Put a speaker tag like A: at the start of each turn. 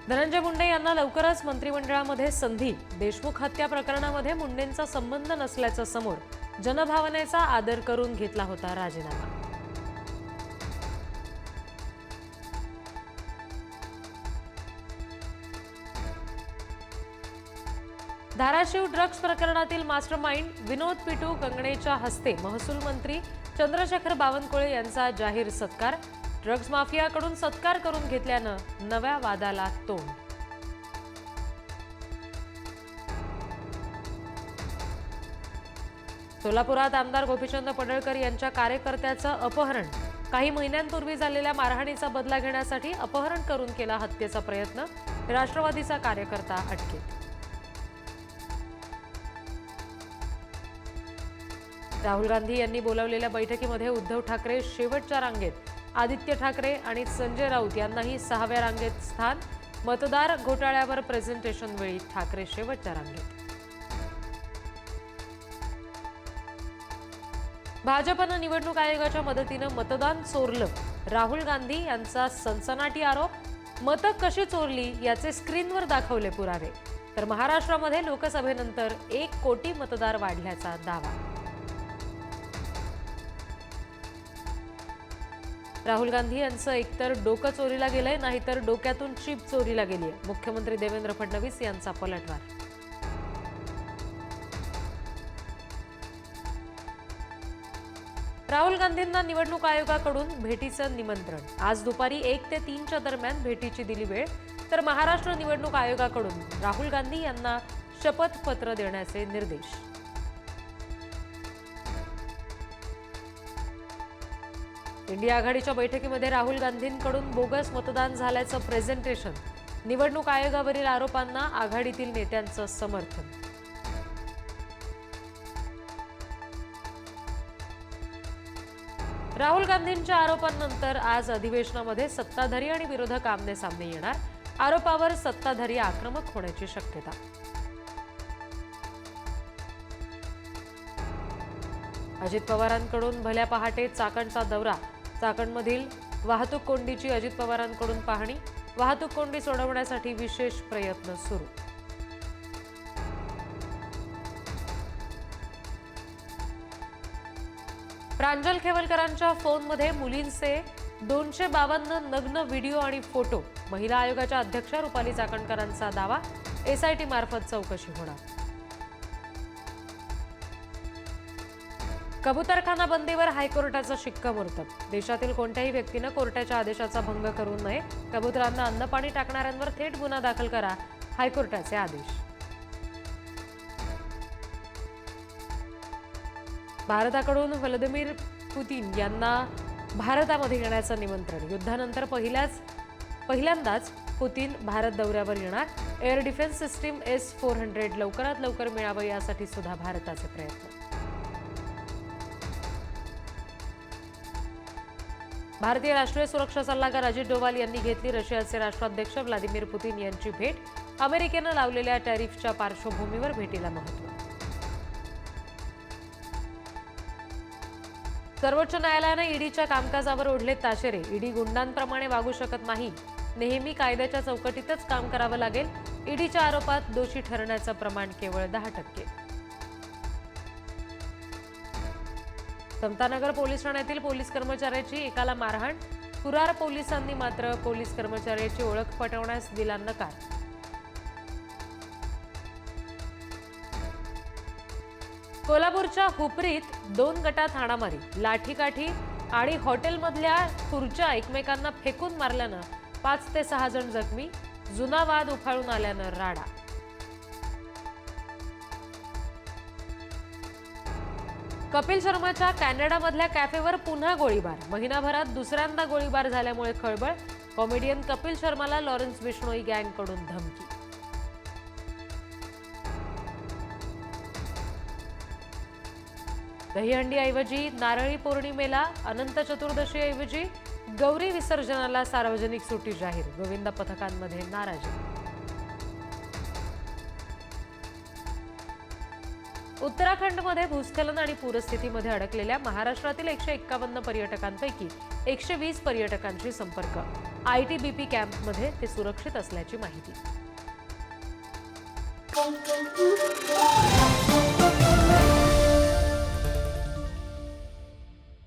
A: धनंजय मुंडे यांना लवकरच मंत्रिमंडळामध्ये संधी. देशमुख हत्या प्रकरणामध्ये मुंडेंचा संबंध नसल्याचं समोर. जनभावनेचा आदर करून घेतला होता राजीनामा. धाराशिव ड्रग्ज प्रकरणातील मास्टरमाइंड विनोद पिटू कंगणेच्या हस्ते महसूल मंत्री चंद्रशेखर बावनकुळे यांचा जाहीर सत्कार. ड्रग्ज माफियाकडून सत्कार करून घेतल्यानं नव्या वादाला तोंड. सोलापुरात आमदार गोपीचंद पडळकर यांच्या कार्यकर्त्याचं अपहरण. काही महिन्यांपूर्वी झालेल्या मारहाणीचा बदला घेण्यासाठी अपहरण करून केला हत्येचा प्रयत्न. राष्ट्रवादीचा कार्यकर्ता अटकेत. राहुल गांधी यांनी बोलावलेल्या बैठकीमध्ये उद्धव ठाकरे शेवटच्या रांगेत. आदित्य ठाकरे आणि संजय राऊत यांनाही 6व्या रांगेत स्थान. मतदार घोटाळ्यावर प्रेझेंटेशन वेळी ठाकरे शेवटच्या रांगेत. भाजपनं निवडणूक आयोगाच्या मदतीनं मतदान चोरलं. राहुल गांधी यांचा सनसनाटी आरोप. मतं कशी चोरली याचे स्क्रीनवर दाखवले पुरावे. तर महाराष्ट्रामध्ये लोकसभेनंतर 1 कोटी मतदार वाढल्याचा दावा. राहुल गांधी यांचं एकतर डोकं चोरीला गेलंय, नाहीतर डोक्यातून चिप चोरीला गेलीय. मुख्यमंत्री देवेंद्र फडणवीस यांचा पलटवार. राहुल गांधींना निवडणूक आयोगाकडून भेटीचं निमंत्रण. आज दुपारी 1 ते 3च्या दरम्यान भेटीची दिली वेळ. तर महाराष्ट्र निवडणूक आयोगाकडून राहुल गांधी यांना शपथपत्र देण्याचे निर्देश. इंडिया आघाडीच्या बैठकीमध्ये राहुल गांधींकडून बोगस मतदान झाल्याचं प्रेझेंटेशन. निवडणूक आयोगावरील आरोपांना आघाडीतील नेत्यांचं समर्थन. राहुल गांधींच्या आरोपांनंतर आज अधिवेशनामध्ये सत्ताधारी आणि विरोधक आमने सामने येणार. आरोपावर सत्ताधारी आक्रमक होण्याची शक्यता. अजित पवारांकडून भल्या पहाटे चाकणचा दौरा. चाकणमधील वाहतूक कोंडीची अजित पवारांकडून पाहणी. वाहतूक कोंडी सोडवण्यासाठी विशेष प्रयत्न सुरू. प्रांजल खेवलकरांच्या फोनमध्ये मुलींचे 252 नग्न व्हिडिओ आणि फोटो. महिला आयोगाच्या अध्यक्षा रुपाली चाकणकरांचा दावा. एसआयटी मार्फत चौकशी होणार. कबूतरखाना बंदीवर हायकोर्टाचा शिक्कामोर्तब. देशातील कोणत्याही व्यक्तीनं कोर्टाच्या आदेशाचा भंग करू नये. कबुतरांना अन्नपाणी टाकणाऱ्यांवर थेट गुन्हा दाखल करा. हायकोर्टाचे आदेश. भारताकडून व्लादिमीर पुतीन यांना भारतामध्ये येण्याचं निमंत्रण. युद्धानंतर पहिल्यांदाच पुतीन भारत दौऱ्यावर येणार. एअर डिफेन्स सिस्टीम S-400 लवकरात लवकर मिळावं यासाठी सुद्धा भारताचे प्रयत्न. भारतीय राष्ट्रीय सुरक्षा सल्लागार अजित डोवाल यांनी घेतली रशियाचे राष्ट्राध्यक्ष व्लादिमीर पुतीन यांची भेट. अमेरिकेनं लावलेल्या टॅरिफच्या पार्श्वभूमीवर भेटीला महत्त्व. सर्वोच्च न्यायालयानं ईडीच्या कामकाजावर ओढले ताशेरे. ईडी गुंडांप्रमाणे वागू शकत नाही. नेहमी कायद्याच्या चौकटीतच काम करावं लागेल. ईडीच्या आरोपात दोषी ठरण्याचं प्रमाण केवळ 10%. समतानगर पोलीस ठाण्यातील पोलीस कर्मचाऱ्याची एकाला मारहाण. कुरार पोलिसांनी मात्र पोलीस कर्मचाऱ्याची ओळख पटवण्यास दिला नकार. कोल्हापूरच्या हुपरीत 2 गटात हाणामारी. लाठीकाठी आणि हॉटेलमधल्या खुर्च्या एकमेकांना फेकून मारल्यानं 5 ते 6 जण जखमी. जुना वाद उफाळून आल्यानं राडा. कपिल शर्माच्या कॅनडामधल्या कॅफेवर पुन्हा गोळीबार. महिनाभरात दुसऱ्यांदा गोळीबार झाल्यामुळे खळबळ. कॉमेडियन कपिल शर्माला लॉरेन्स बिश्नोई गँगकडून धमकी. दहीहंडीऐवजी नारळी पौर्णिमेला, अनंत चतुर्दशीऐवजी गौरी विसर्जनाला सार्वजनिक सुट्टी जाहीर. गोविंदा पथकांमध्ये नाराजी. उत्तराखंडमध्ये भूस्खलन आणि पूरस्थितीमध्ये अडकलेल्या महाराष्ट्रातील 151 पर्यटकांपैकी 120 पर्यटकांशी संपर्क. ITBP कॅम्पमध्ये ते सुरक्षित असल्याची माहिती.